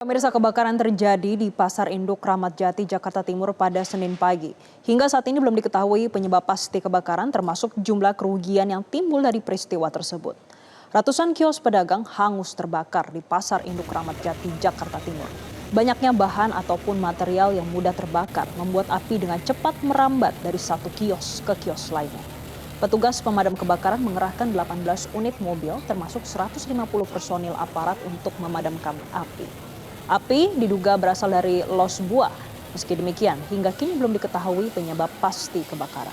Pemirsa, kebakaran terjadi di Pasar Induk Kramat Jati, Jakarta Timur pada Senin pagi. Hingga saat ini belum diketahui penyebab pasti kebakaran termasuk jumlah kerugian yang timbul dari peristiwa tersebut. Ratusan kios pedagang hangus terbakar di Pasar Induk Kramat Jati, Jakarta Timur. Banyaknya bahan ataupun material yang mudah terbakar membuat api dengan cepat merambat dari satu kios ke kios lainnya. Petugas pemadam kebakaran mengerahkan 18 unit mobil termasuk 150 personil aparat untuk memadamkan api. Api diduga berasal dari los buah. Meski demikian, hingga kini belum diketahui penyebab pasti kebakaran.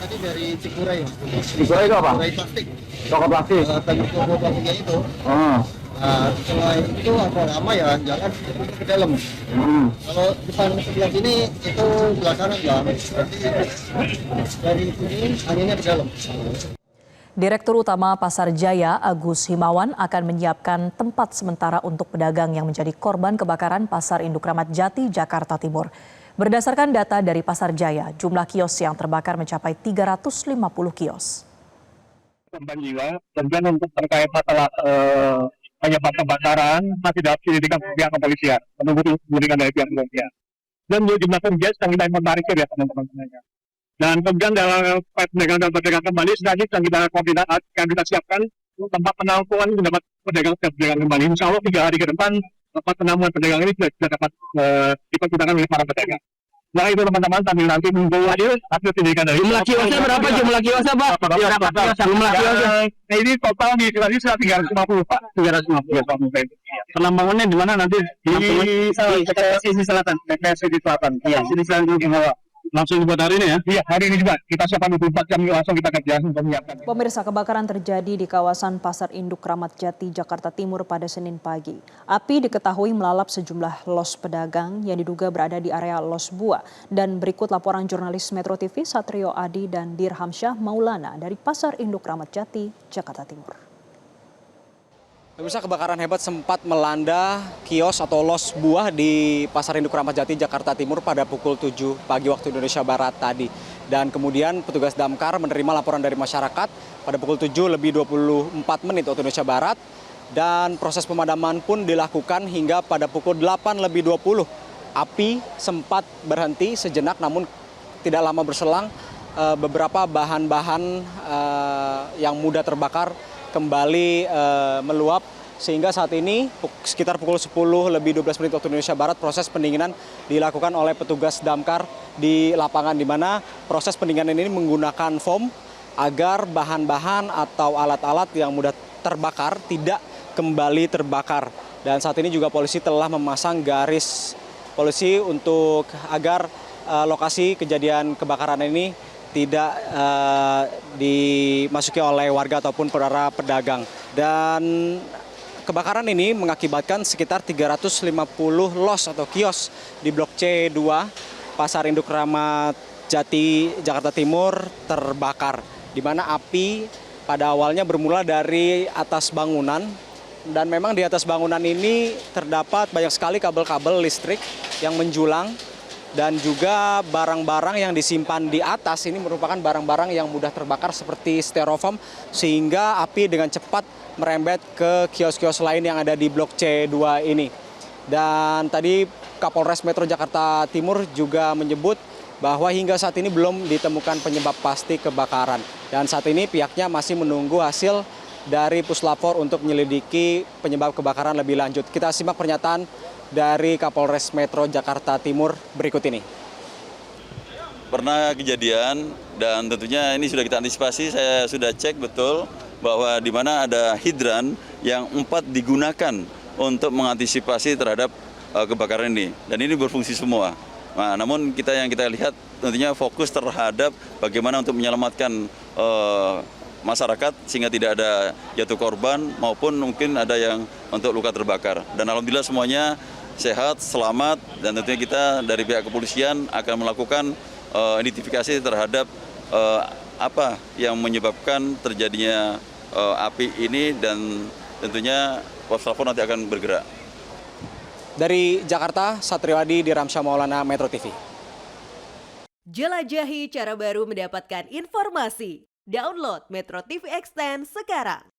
Tadi dari Cikuray, Cikuray itu apa? Cikuray plastik. Toko plastik. Toko plastiknya itu. Setelah itu agak lama ya jalan ke dalam. Kalau depan sebelah sini itu sebelah kanan ya. Berarti dari sini anginnya ke dalam. Direktur Utama Pasar Jaya, Agus Himawan, akan menyiapkan tempat sementara untuk pedagang yang menjadi korban kebakaran Pasar Induk Kramat Jati, Jakarta Timur. Berdasarkan data dari Pasar Jaya, jumlah kios yang terbakar mencapai 350 kios. Korban jiwa, dan untuk terkait masalah penyebab kebakaran masih dalam penyelidikan pihak kepolisian, menunggu penyelidikan dari pihak kepolisian. Dan jumlah kerugian sedang kita inventarisir ya teman-teman semuanya. Dan kemudian dalam pedagang kembali sedang kita koordinasi, akan kita siapkan tempat penampungan mendapat pedagang kembali. Insya Allah 3 hari ke depan tempat penampungan pedagang ini sudah dapat dipergunakan oleh para pedagang. Nah itu teman-teman, sambil nanti menunggu hasil penyelidikan dari jumlah kiosnya berapa? Jumlah kiosnya Pak? Jumlah kiosnya ini total di sini sudah 350 Pak. 350. Penambangannya di mana nanti? Di sisi selatan. Sisi selatan. Iya, sisi selatan di bawah. Langsung buat hari ini ya? Iya, hari ini juga. Kita siapkan 24 jam langsung kita kerja untuk menyiapkan. Pemirsa, kebakaran terjadi di kawasan Pasar Induk Kramat Jati, Jakarta Timur pada Senin pagi. Api diketahui melalap sejumlah los pedagang yang diduga berada di area los buah. Dan berikut laporan jurnalis Metro TV Satrio Adi dan Dirhamsyah Maulana dari Pasar Induk Kramat Jati, Jakarta Timur. Pemirsa, kebakaran hebat sempat melanda kios atau los buah di Pasar Induk Kramat Jati, Jakarta Timur pada pukul 7 pagi waktu Indonesia Barat tadi. Dan kemudian petugas damkar menerima laporan dari masyarakat pada pukul 7:24 waktu Indonesia Barat. Dan proses pemadaman pun dilakukan hingga pada pukul 8:20. Api sempat berhenti sejenak, namun tidak lama berselang beberapa bahan-bahan yang mudah terbakar kembali meluap, sehingga saat ini sekitar pukul 10:12 waktu Indonesia Barat proses pendinginan dilakukan oleh petugas damkar di lapangan, di mana proses pendinginan ini menggunakan foam agar bahan-bahan atau alat-alat yang mudah terbakar tidak kembali terbakar. Dan saat ini juga polisi telah memasang garis polisi untuk agar lokasi kejadian kebakaran ini tidak dimasuki oleh warga ataupun para pedagang. Dan kebakaran ini mengakibatkan sekitar 350 los atau kios di Blok C2 Pasar Induk Kramat Jati, Jakarta Timur terbakar. Di mana api pada awalnya bermula dari atas bangunan, dan memang di atas bangunan ini terdapat banyak sekali kabel-kabel listrik yang menjulang. Dan juga barang-barang yang disimpan di atas ini merupakan barang-barang yang mudah terbakar seperti styrofoam, sehingga api dengan cepat merembet ke kios-kios lain yang ada di Blok C2 ini. Dan tadi Kapolres Metro Jakarta Timur juga menyebut bahwa hingga saat ini belum ditemukan penyebab pasti kebakaran. Dan saat ini pihaknya masih menunggu hasil dari Puslapor untuk menyelidiki penyebab kebakaran lebih lanjut. Kita simak pernyataan dari Kapolres Metro Jakarta Timur berikut ini. Pernah kejadian, dan tentunya ini sudah kita antisipasi. Saya sudah cek betul bahwa di mana ada hidran yang 4 digunakan untuk mengantisipasi terhadap kebakaran ini, dan ini berfungsi semua. Nah, namun yang kita lihat tentunya fokus terhadap bagaimana untuk menyelamatkan masyarakat sehingga tidak ada jatuh korban maupun mungkin ada yang untuk luka terbakar. Dan alhamdulillah semuanya sehat, selamat, dan tentunya kita dari pihak kepolisian akan melakukan identifikasi terhadap apa yang menyebabkan terjadinya api ini, dan tentunya Puslapor nanti akan bergerak. Dari Jakarta, Satrio Adi, Dirhamsyah Maulana, Metro TV. Jelajahi cara baru mendapatkan informasi. Download Metro TV Extend sekarang.